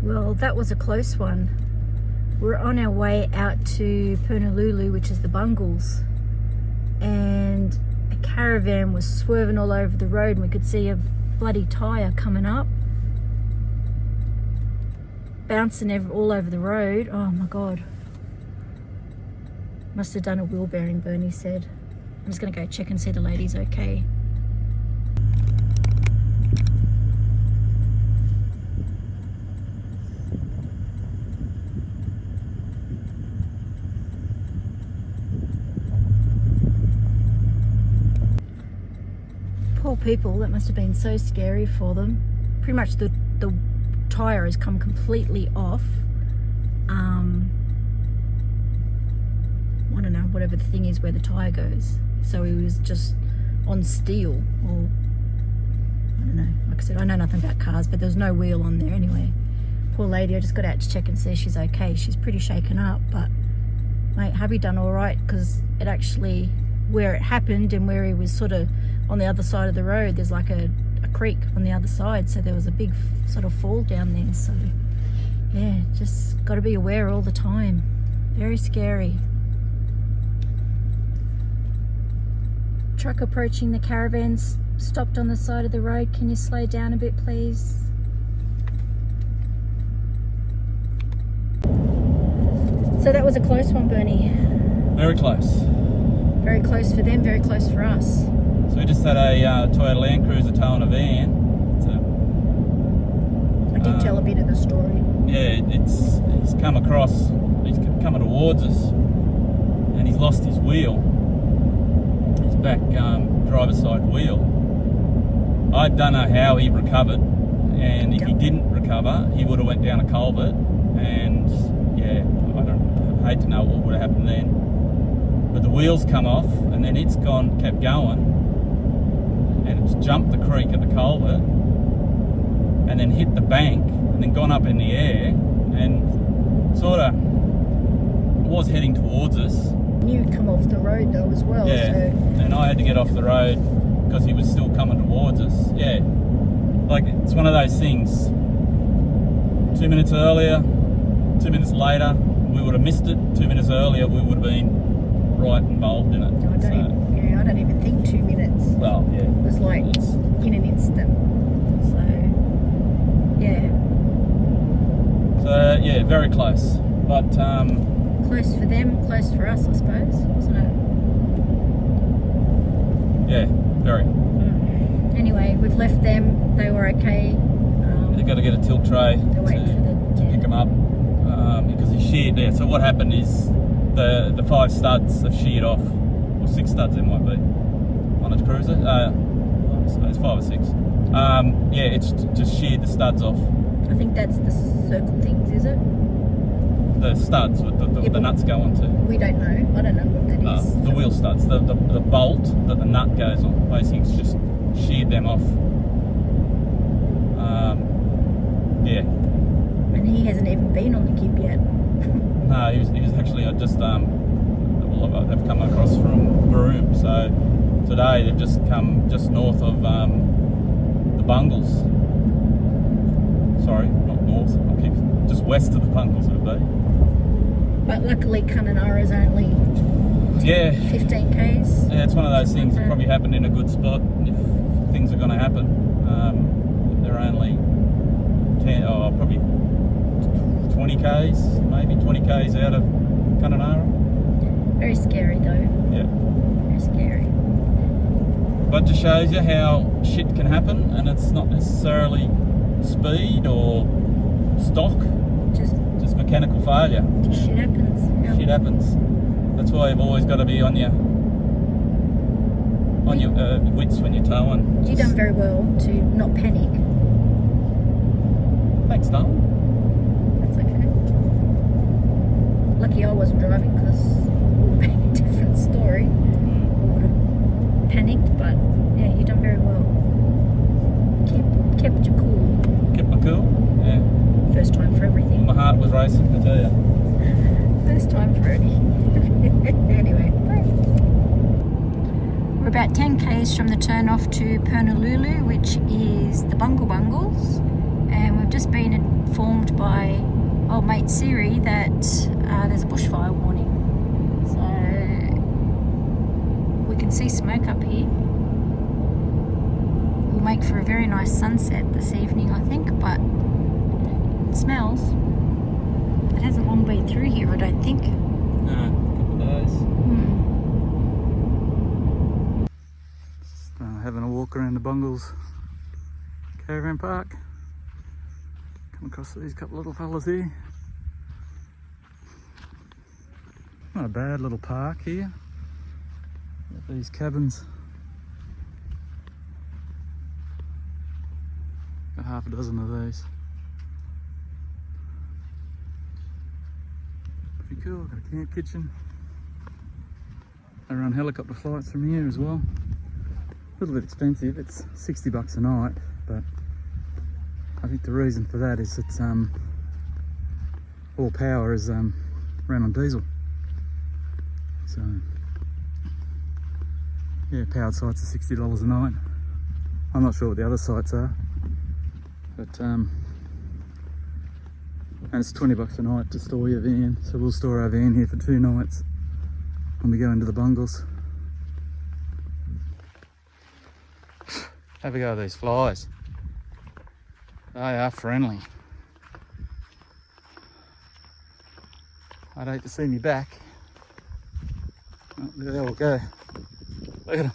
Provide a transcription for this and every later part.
Well, that was a close one. We're on our way out to Purnululu, which is the Bungles, and a caravan was swerving all over the road, and we could see a bloody tyre coming up, bouncing all over the road. Oh my God. Must have done a wheel bearing, Bernie said. I'm just gonna go check and see the lady's okay. Poor people, that must have been so scary for them. Pretty much the tyre has come completely off. I don't know, whatever the thing is where the tyre goes. So he was just on steel, or I don't know. Like I said, I know nothing about cars, but there's no wheel on there anyway. Poor lady, I just got out to check and see she's okay. She's pretty shaken up, but mate, hubby done all right, because it actually, where it happened and where he was sort of on the other side of the road, there's like a creek on the other side, so there was a big sort of fall down there. So yeah, just got to be aware all the time. Very scary. Truck approaching the caravans, stopped on the side of the road. Can you slow down a bit, please? So that was a close one, Bernie. Very close. Very close for them, very close for us. So we just had a Toyota Land Cruiser towing a van. I did tell a bit of the story. Yeah, he's come across, he's coming towards us, and he's lost his wheel. His back driver's side wheel. I don't know how he recovered, and if he didn't recover, he would have went down a culvert, and yeah, I hate to know what would have happened then. But the wheels come off, and then it's kept going, and it's jumped the creek at the culvert, and then hit the bank, and then gone up in the air, and sort of was heading towards us. You'd come off the road though as well. Yeah, so. and I had to get off the road because he was still coming towards us. Yeah, like it's one of those things. 2 minutes earlier, 2 minutes later, we would have missed it. 2 minutes earlier, we would have been right involved in it. I don't even think 2 minutes. Well, yeah. It was like in an instant. So, yeah. So, yeah, very close. But, close for them, close for us, I suppose, wasn't it? Yeah, very. Anyway, we've left them. They were okay. They've got to get a tilt tray to pick them up because he sheared there. So what happened is the 5 studs have sheared off, or 6 studs there might be on a cruiser. It's 5 or 6. Yeah, it's just sheared the studs off. I think that's the circle things, is it? The studs with the nuts go onto. We don't know. I don't know what that is. The wheel studs, the bolt that the nut goes on. Basically, it's just sheared them off. Yeah. And he hasn't even been on the kip yet. No, he was actually just they've come across from Broome. So today they've just come just north of the Bungles. Sorry, not north. I'll keep just west of the Bungles would be. But luckily Kununurra is only 15 k's. Yeah, it's one of those things that probably happened in a good spot if things are going to happen. They're only 10, probably 20 k's, maybe 20 k's out of Kununurra. Very scary though. Yeah. Very scary. But just shows you how shit can happen, and it's not necessarily speed or stock. Just mechanical failure. Just shit happens. Yeah. Shit happens. That's why you've always got to be on your wits when you're towing. You've done very well to not panic. Thanks, Darl. That's okay. Lucky I wasn't driving, because it would have been a different story. I would have panicked, but yeah, you've done very well. Kept you cool. Kept my cool. Yeah. First time for everything. My heart was racing, I tell you. First time for anything. Anyway, we're about 10 k's from the turn off to Purnululu, which is the Bungle Bungles, and we've just been informed by old mate Siri that there's a bushfire warning. So we can see smoke up here. Will make for a very nice sunset this evening, I think, but it smells. It hasn't long been through here, I don't think. No, a couple of days. Just having a walk around the Bungles caravan park. Come across these couple little fellas here. Not a bad little park here. Got these cabins. Got half a dozen of these. Pretty cool. Got a camp kitchen. They run helicopter flights from here as well. A little bit expensive. It's $60 a night, but I think the reason for that is it's all power is ran on diesel. So yeah, powered sites are $60 a night. I'm not sure what the other sites are, but and it's $20 a night to store your van. So we'll store our van here for 2 nights when we go into the Bungles. Have a go at these flies. They are friendly. I'd hate to see me back. Oh, there they all go. Look at them.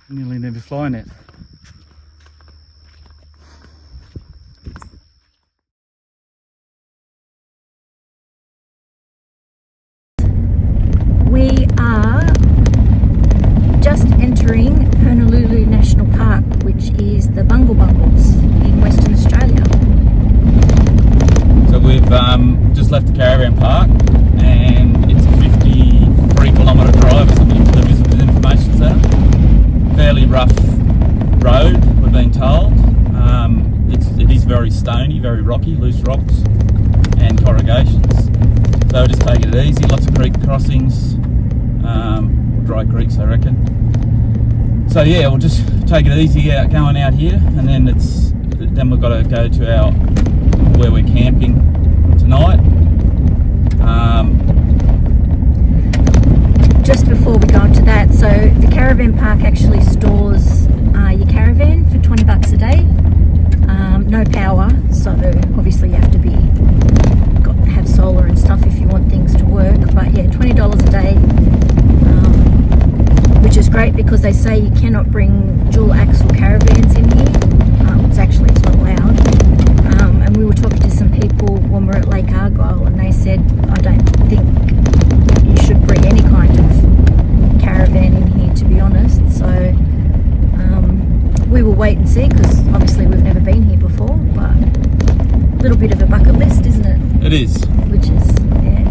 Nearly never fly net. We are just entering Purnululu National Park, which is the Bungle Bungles in Western Australia. So we've just left the caravan park, and it's a 53-kilometre drive or something to the Visitors Information Centre. Fairly rough road, we've been told. It is very stony, very rocky, loose rocks and corrugations. So we're just taking it easy, lots of creek crossings, dry creeks I reckon. So yeah, we'll just take it easy going out here, and then we've got to go to where we're camping tonight. Just before we go into that, so the caravan park actually stores your caravan for $20 a day. No power, so obviously you have to have solar and stuff if you want things to work. But yeah, $20 a day, which is great because they say you cannot bring dual axle caravans in here. It's not allowed. And we were talking to some people when we were at Lake Argyle, and they said, I don't think you should bring any kind of caravan in here, to be honest. So we will wait and see, because obviously we've never been here before, but a little bit of a bucket list, isn't it? It is. Which is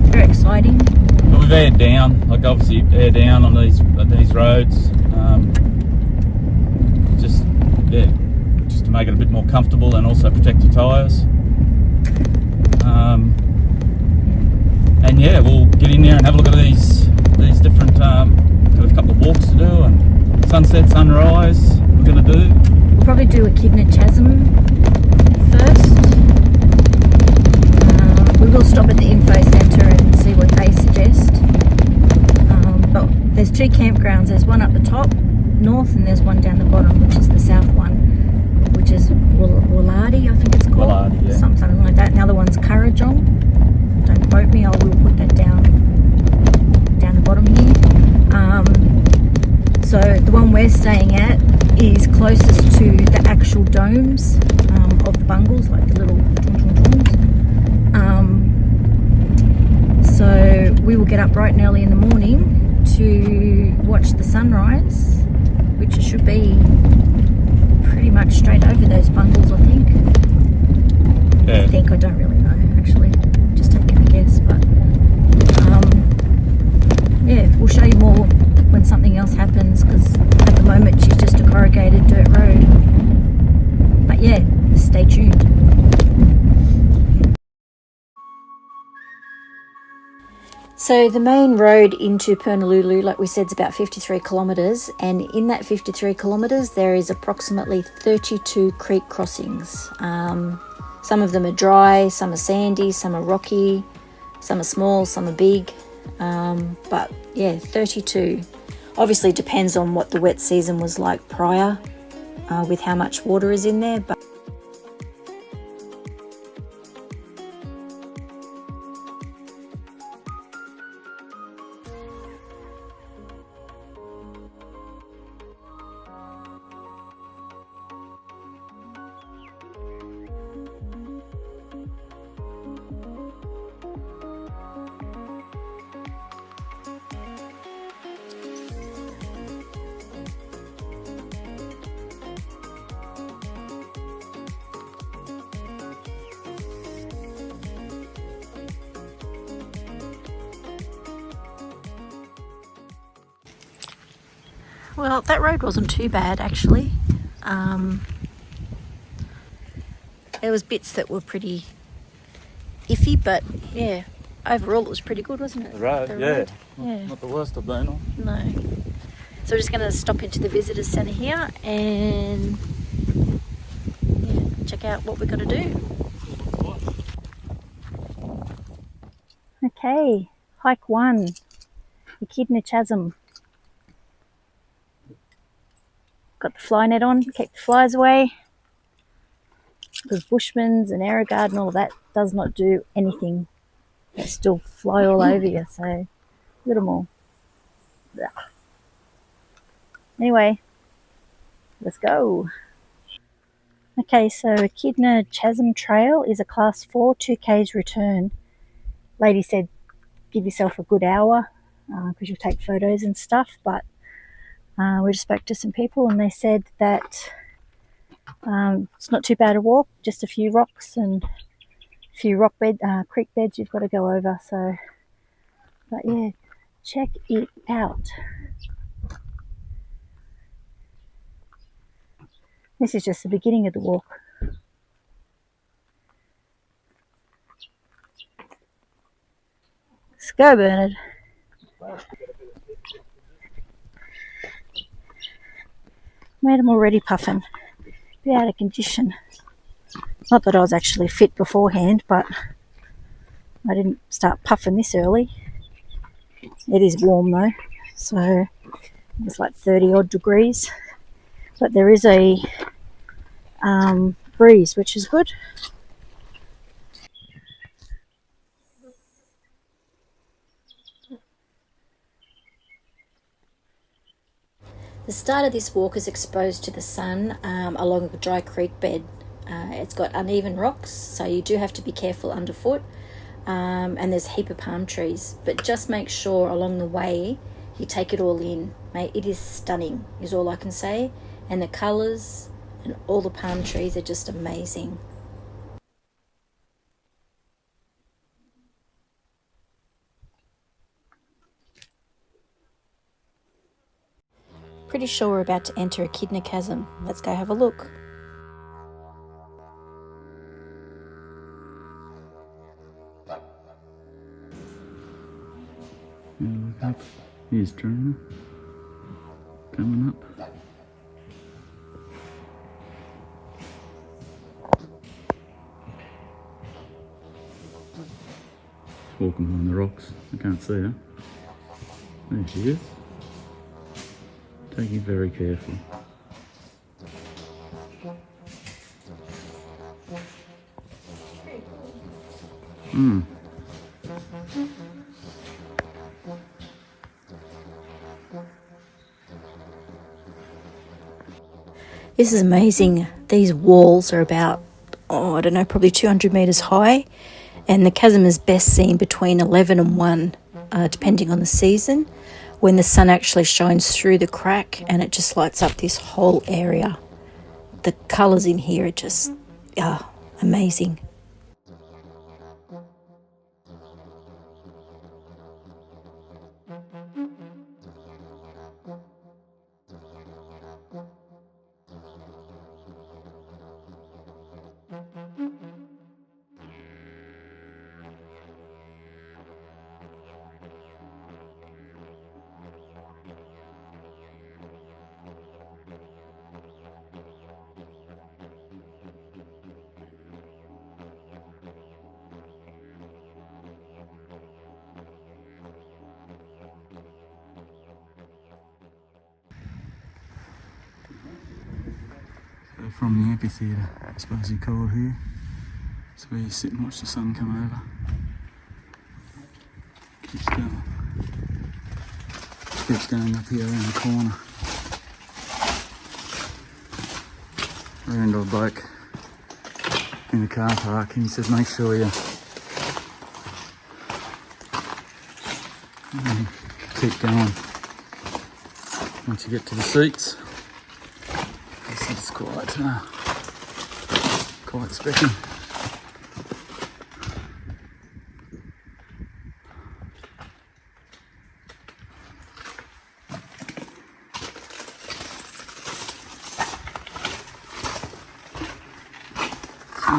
very exciting. But we've aired down, obviously air down on these roads, just to make it a bit more comfortable and also protect your tyres. And yeah, we'll get in there and have a look at these different, got a couple of walks to do, and sunset, sunrise we're going to do. We'll probably do Echidna Chasm first. We will stop at the info centre and see what they suggest. But there's 2 campgrounds. There's one up the top, north, and there's one down the bottom, which is the south one, which is Woolardi, I think it's called. Woolardi, yeah. Something like that. And the other one's Currajong. Don't quote me, I will put that down the bottom here. So the one we're staying at is closest to the actual domes of the Bungles, like the little so we will get up bright and early in the morning to watch the sunrise, which should be pretty much straight over those Bungles, I think. Yeah. I don't really know, actually. Just taking a guess, but yeah, we'll show you more when something else happens, because at the moment she's just a corrugated dirt road. But yeah, stay tuned. So the main road into Purnululu, like we said, is about 53 kilometres, and in that 53 kilometres there is approximately 32 creek crossings. Some of them are dry, some are sandy, some are rocky, some are small, some are big, but yeah, 32. Obviously depends on what the wet season was like prior, with how much water is in there. But well, that road wasn't too bad actually. There was bits that were pretty iffy, but yeah, overall it was pretty good, wasn't it? The road, Yeah. Not the worst I've been on. No. So we're just going to stop into the visitor centre here and check out what we've got to do. Okay, hike 1, Echidna Chasm. Got the fly net on, keep the flies away, because Bushman's and Aerogard and all that does not do anything. They still fly all over you, so a little more. Anyway, let's go. Okay, so Echidna Chasm Trail is a class 4 2Ks return. Lady said give yourself a good hour because you'll take photos and stuff, but we just spoke to some people and they said that it's not too bad a walk, just a few rocks and a few creek beds you've got to go over. So, but yeah, check it out. This is just the beginning of the walk. Let's go, Bernard. Made him already puffing. Be out of condition. Not that I was actually fit beforehand, but I didn't start puffing this early. It is warm though, so it's like 30 odd degrees. But there is a breeze, which is good. The start of this walk is exposed to the sun along a dry creek bed. It's got uneven rocks, so you do have to be careful underfoot, and there's a heap of palm trees, but just make sure along the way you take it all in. Mate, it is stunning is all I can say, and the colours and all the palm trees are just amazing. Pretty sure we're about to enter Echidna Chasm. Let's go have a look. Look up. Here's Trina coming up. Walking behind the rocks. I can't see her. There she is. Take it very carefully. This is amazing. These walls are about, I don't know, probably 200 metres high, and the chasm is best seen between 11 and 1, depending on the season, when the sun actually shines through the crack and it just lights up this whole area. The colours in here are just amazing. from the amphitheatre, I suppose you call it here. So where you sit and watch the sun come over. Keeps going. Keeps going up here around the corner. Ran into a bloke in the car park and he says make sure you keep going once you get to the seats. This is quite specky.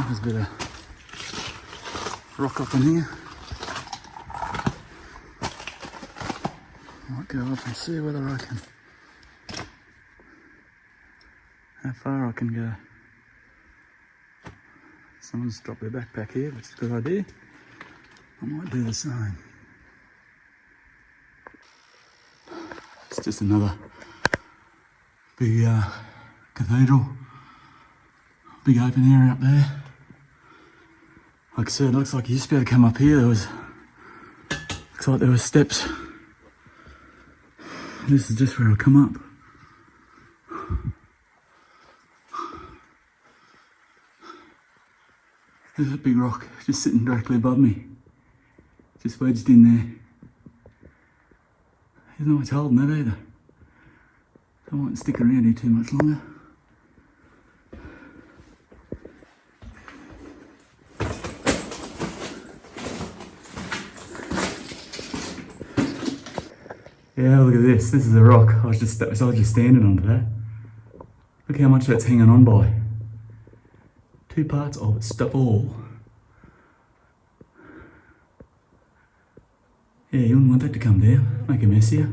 There's a bit of rock up in here. Might go up and see whether I can, how far I can go. Someone's dropped their backpack here, which is a good idea. I might do the same. It's just another big cathedral, big open area up there. Like I said, it looks like you used to be able to come up here. Looks like there were steps. This is just where I'll come up. There's that big rock just sitting directly above me. Just wedged in there. There's not much holding that either. I won't stick around here too much longer. Yeah, look at this. This is a rock. I was just standing under that. Look how much that's hanging on by. 2 parts of it, stuff all. Yeah, you wouldn't want that to come down. Make a mess here.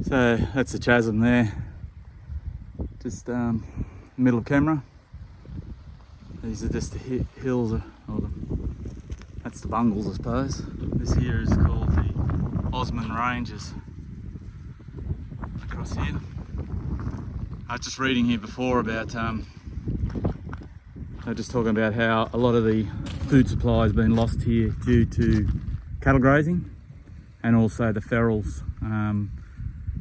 So that's the chasm there. Just middle of camera. These are just the hills, that's the Bungles, I suppose. This here is called the Osman Ranges. Across here. I was just reading here before about, they're just talking about how a lot of the food supply has been lost here due to cattle grazing and also the ferals,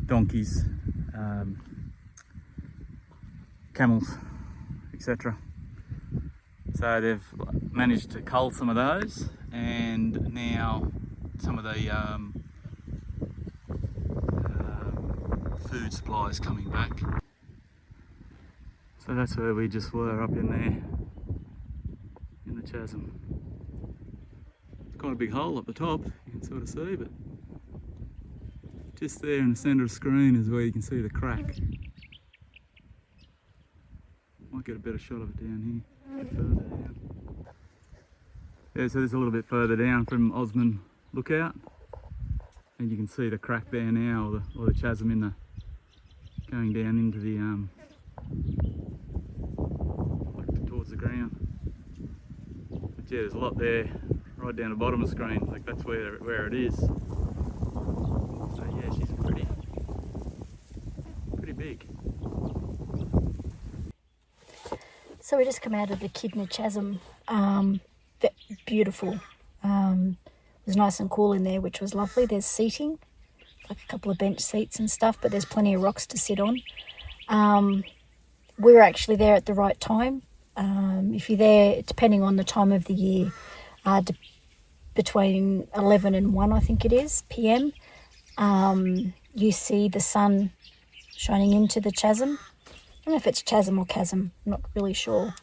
donkeys, camels, etc. So they've managed to cull some of those, and now some of the food supply is coming back. So that's where we just were, up in there, in the chasm. It's quite a big hole up the top, you can sort of see, but just there in the centre of the screen is where you can see the crack. Might get a better shot of it down here. A bit further down. Yeah, so this is a little bit further down from Osman Lookout, and you can see the crack there now, or the chasm in the going down into the like towards the ground. But yeah, there's a lot there, right down the bottom of the screen. Like that's where it is. So yeah, she's pretty big. So we just come out of the Kidna Chasm. Beautiful. It was nice and cool in there, which was lovely. There's seating, like a couple of bench seats and stuff, but there's plenty of rocks to sit on. We were actually there at the right time. If you're there, depending on the time of the year, between 11 and 1, I think it is, PM, you see the sun shining into the chasm. I don't know if it's chasm or chasm, I'm not really sure.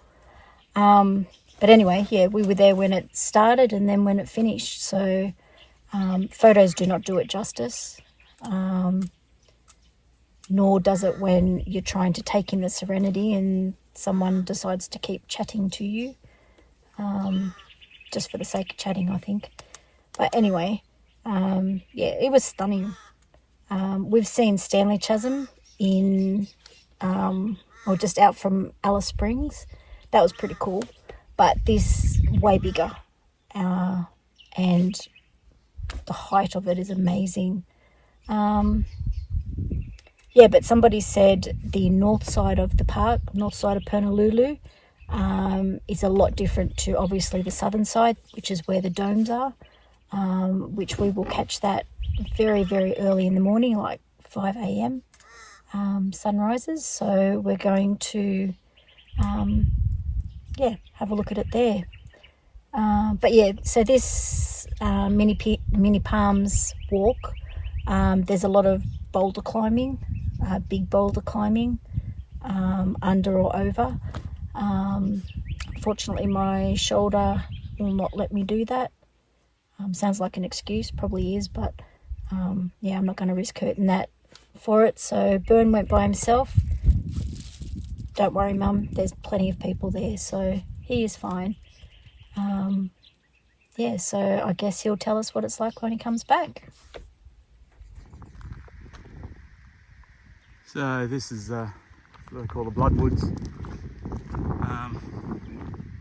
But anyway, yeah, we were there when it started and then when it finished. So photos do not do it justice, nor does it when you're trying to take in the serenity and someone decides to keep chatting to you, just for the sake of chatting, I think. But anyway, yeah, it was stunning. We've seen Stanley Chasm in... or just out from Alice Springs. That was pretty cool, but this way bigger, and the height of it is amazing. Yeah, but somebody said the north side of the park, north side of Purnululu, is a lot different to obviously the southern side, which is where the domes are, which we will catch that very, very early in the morning, like 5 a.m. Sunrises. So we're going to, have a look at it there. But yeah, so this mini palms walk, there's a lot of boulder climbing, big boulder climbing, under or over. Unfortunately, my shoulder will not let me do that. Sounds like an excuse, probably is, but yeah, I'm not going to risk hurting that for it. So Bern went by himself. Don't worry, Mum, there's plenty of people there, so he is fine. Yeah, so I guess he'll tell us what it's like when he comes back. So this is what they call the Bloodwoods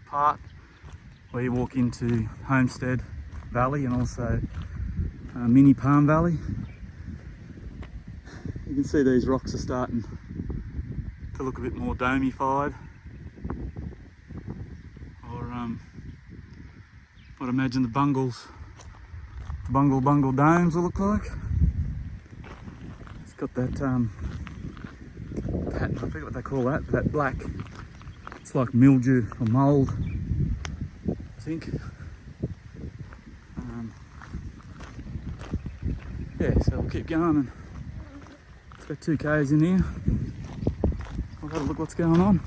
part, where you walk into Homestead Valley and also Mini Palm Valley. You can see these rocks are starting to look a bit more domey-fied, or what I imagine the Bungle domes will look like. It's got that pattern, I forget what they call that, but that black, it's like mildew or mould, I think. Yeah, so we'll keep going, and it's got 2 k's in here. I'll have a look what's going on.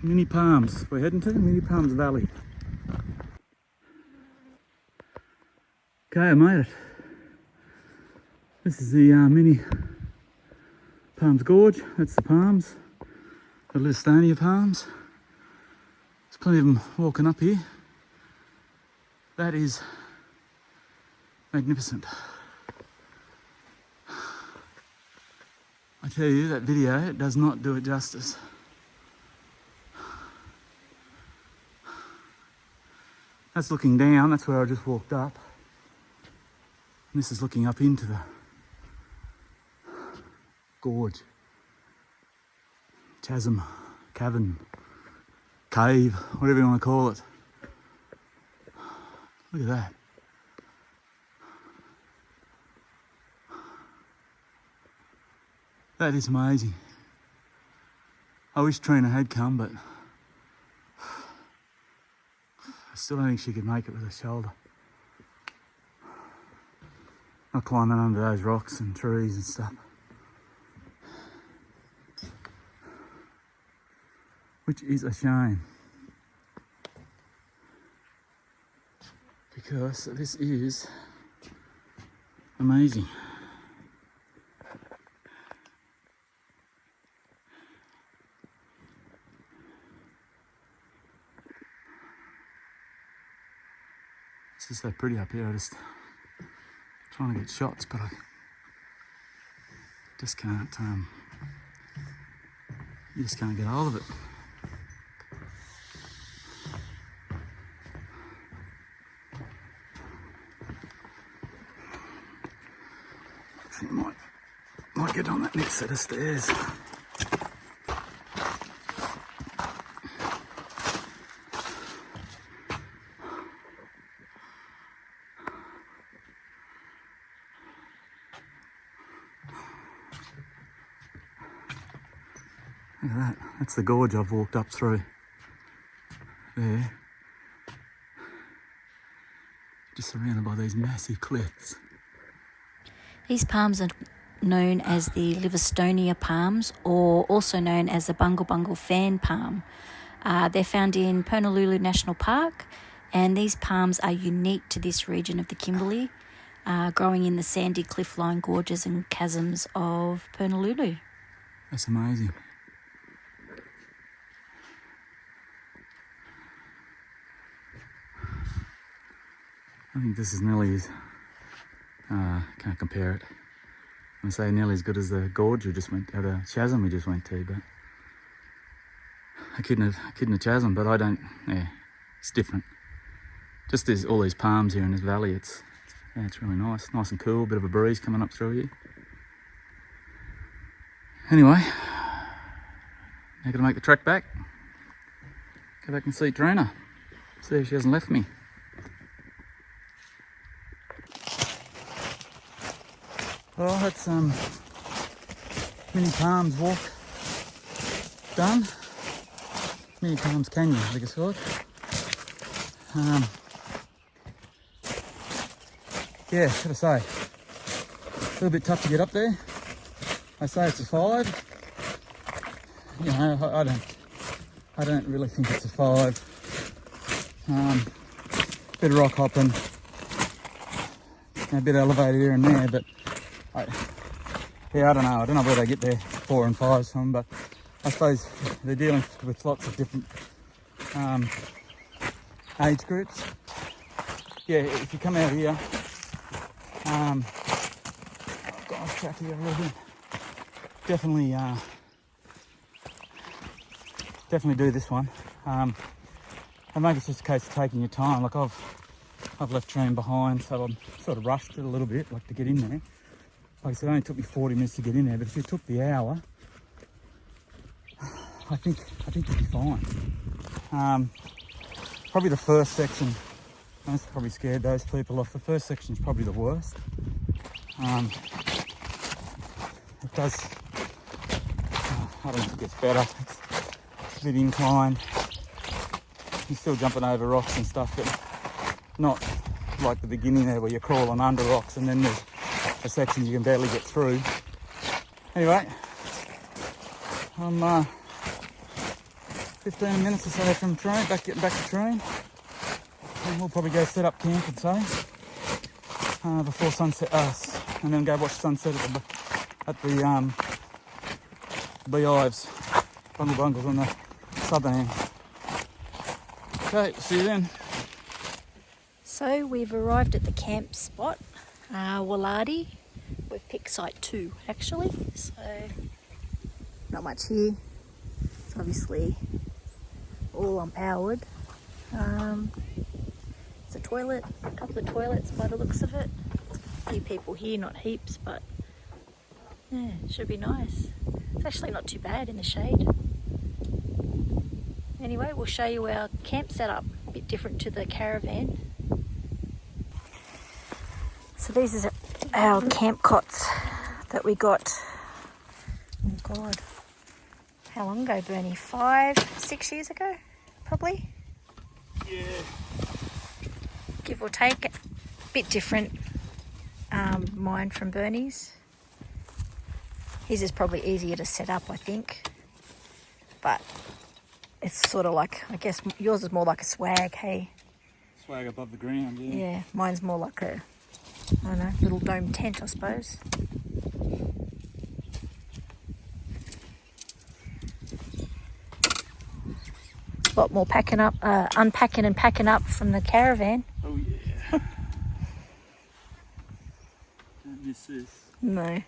Mini Palms, we're heading to Mini Palms Valley. Okay, I made it. This is the Mini Palms Gorge. That's the palms, the Listonia palms. There's plenty of them walking up here. That is magnificent. I tell you, that video, it does not do it justice. That's looking down, that's where I just walked up. And this is looking up into the gorge, chasm, cavern, cave, whatever you want to call it. Look at that. That is amazing. I wish Trina had come, but I still don't think she could make it with her shoulder. Not climbing under those rocks and trees and stuff. Which is a shame. Because this is amazing. It's just so pretty up here. I just trying to get shots, but I just can't. You just can't get hold of it. Actually, might get on that next set of stairs. Look at that, that's the gorge I've walked up through there. Just surrounded by these massive cliffs. These palms are known as the Listonia palms, or also known as the Bungle Bungles fan palm. They're found in Purnululu National Park, and these palms are unique to this region of the Kimberley, growing in the sandy cliff-line gorges and chasms of Purnululu. That's amazing. I think this is nearly as, can't compare it. I say nearly as good as the gorge we just went, the chasm we just went to, but Echidna chasm, but I don't, yeah, it's different. Just there's all these palms here in this valley, it's Yeah, it's really nice. Nice and cool, bit of a breeze coming up through here. Anyway, now gonna make the trek back. Go back and see Trina. See if she hasn't left me. Well, that's Mini Palms walk done. Mini Palms Canyon, I think it's called. Yeah, gotta say, a little bit tough to get up there. I say it's a 5. You know, I don't really think it's a 5. Bit of rock hopping, a bit elevated here and there, but I don't know. I don't know where they get their 4 and 5s from, but I suppose they're dealing with lots of different age groups. Yeah, if you come out here, I've got off track here a little bit. Definitely do this one. And maybe it's just a case of taking your time. Like I've left Trine behind, so I'm sort of rushed it a little bit, like to get in there. Like I said, it only took me 40 minutes to get in there, but if it took the hour, I think you'd be fine. Probably the first section, that's probably scared those people off. The first section is probably the worst. It does, I don't think it gets better. It's a bit inclined. You're still jumping over rocks and stuff, but not like the beginning there where you're crawling under rocks and then there's a section you can barely get through. Anyway, I'm 15 minutes or so from getting back to Trine. And we'll probably go set up camp, I'd say, before sunset, and then go watch sunset at the beehives, Bungle Bungles on the southern end. Okay, see you then. So we've arrived at the camp spot, Walladi. We've picked site 2 actually, so not much here. It's obviously all unpowered. It's a toilet, a couple of toilets by the looks of it. A few people here, not heaps, but yeah, it should be nice. It's actually not too bad in the shade. Anyway, we'll show you our camp setup, a bit different to the caravan. So these are our camp cots that we got, oh God, how long ago, Bernie? 5, 6 years ago, probably? Yeah. Give or take, a bit different, mine from Bernie's. His is probably easier to set up, I think, but it's sort of like, I guess yours is more like a swag, hey? Swag above the ground, yeah. Yeah, mine's more like a, I don't know, little dome tent, I suppose. A lot more packing up, unpacking and packing up from the caravan. Oh yeah. Don't miss this. No.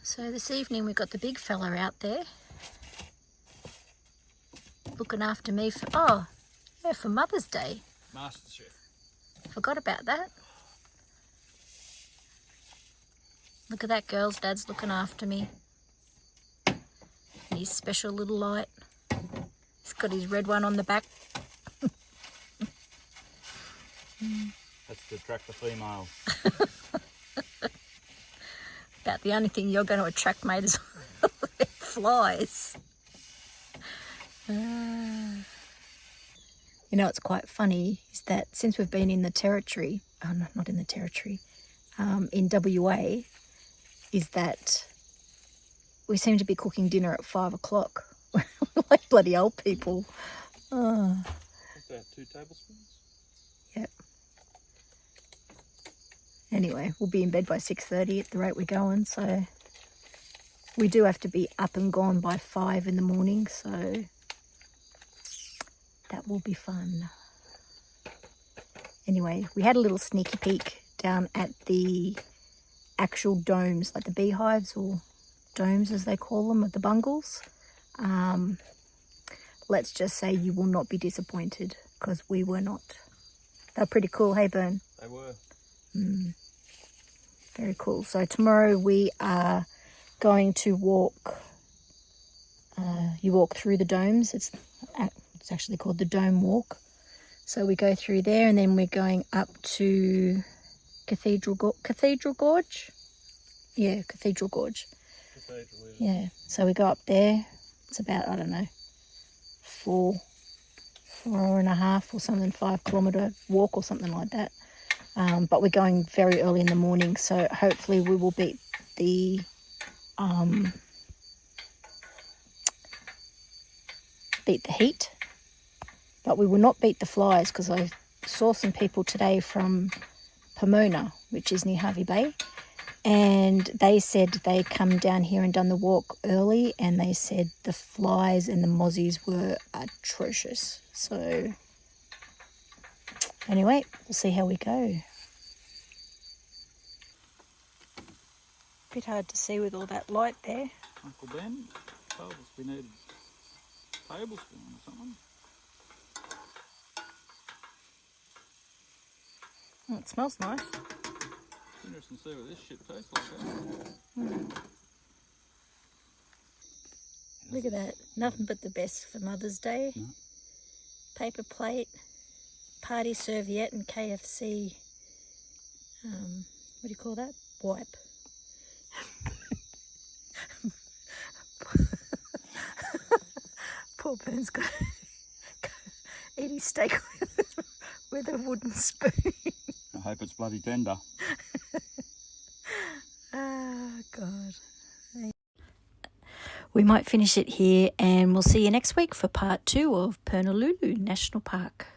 So this evening we got the big fella out there looking after me for, for Mother's Day. Master Chef. Forgot about that. Look at that, girls. Dad's looking after me. His special little light. He's got his red one on the back. That's to attract the females. About the only thing you're going to attract, mate, is flies. You know, it's quite funny is that since we've been in the territory, no, not in the territory, in WA, is that we seem to be cooking dinner at 5 o'clock. Like bloody old people. What's that, 2 tablespoons? Yep. Anyway, we'll be in bed by 6:30 at the rate we're going, so we do have to be up and gone by 5 in the morning, so that will be fun. Anyway, we had a little sneaky peek down at the actual domes, like the beehives or domes as they call them, of the bungles. Let's just say you will not be disappointed, because we were not. They're pretty cool, hey Bern? They were. Very cool. So tomorrow we are going to walk. You walk through the domes. It's actually called the Dome Walk. So we go through there, and then we're going up to Cathedral Gorge. Yeah, Cathedral Gorge. Yeah. So we go up there. It's about, I don't know, 4.5 or something, 5 kilometre walk or something like that. But we're going very early in the morning, so hopefully we will beat the heat. But we will not beat the flies, because I saw some people today from Pomona, which is near Harvey Bay, and they said they come down here and done the walk early, and they said the flies and the mozzies were atrocious. So anyway, we'll see how we go. Bit hard to see with all that light there. Uncle Ben told us we needed a tablespoon or something. Oh, it smells nice. Interesting to see what this shit tastes like. Look at that. Nothing but the best for Mother's Day. No. Paper plate, party serviette, and KFC, what do you call that? Wipe. Poor Bern's got eat his steak with a wooden spoon. I hope it's bloody tender. Oh, God. We might finish it here, and we'll see you next week for part 2 of Purnululu National Park.